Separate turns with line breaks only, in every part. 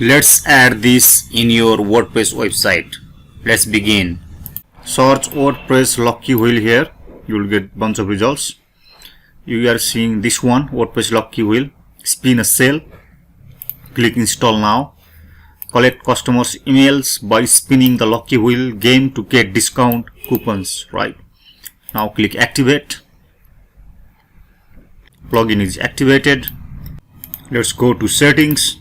Let's add this in your WordPress website. Let's begin. Search WordPress lucky wheel here. You will get bunch of results. You are seeing this one, WordPress lucky wheel. Spin a sale. Click install now. Collect customers' emails by spinning the lucky wheel game to get discount coupons. Right. Now click activate. Plugin is activated. Let's go to settings.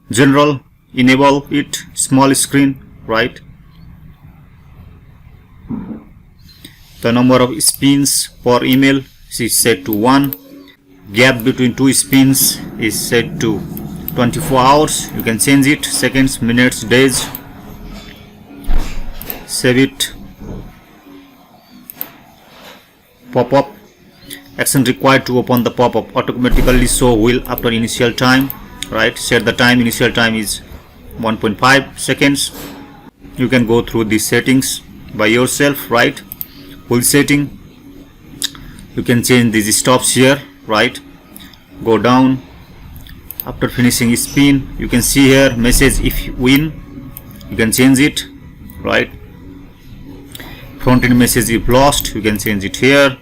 General, enable it, small screen, right? The number of spins per email is set to 1. Gap between two spins is set to 24 hours. You can change it, seconds, minutes, days. Save it. Pop-up. Action required to open the pop-up. Automatically show wheel after initial time. Right, set the time. Initial time is 1.5 seconds. You can go through these settings by yourself. Right, wheel setting, you can change these stops here. Right, go down. After finishing spin, you can see here message if you win. You can change it. Right, front end message if lost, you can change it here.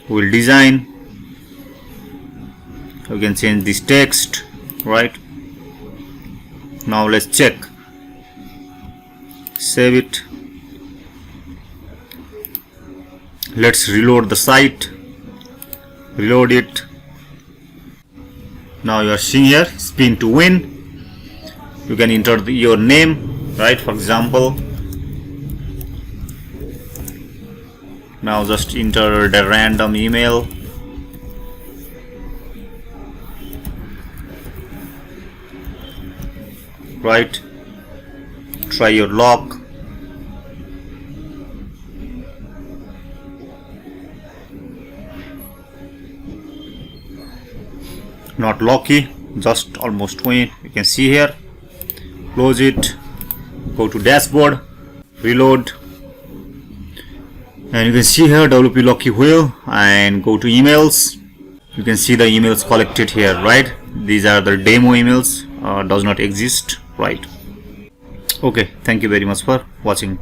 Wheel design, you can change this text. Right, now let's check. Save it. Let's reload the site. Reload it. Now you are seeing here spin to win. You can enter your name, right? For example, now just enter the random email. Right, try your luck. Not lucky, just almost win. You can see here. Close it. Go to dashboard. Reload. And you can see here WP lucky wheel, and go to emails. You can see the emails collected here. Right, these are the demo emails. Does not exist. Right. Okay, thank you very much for watching.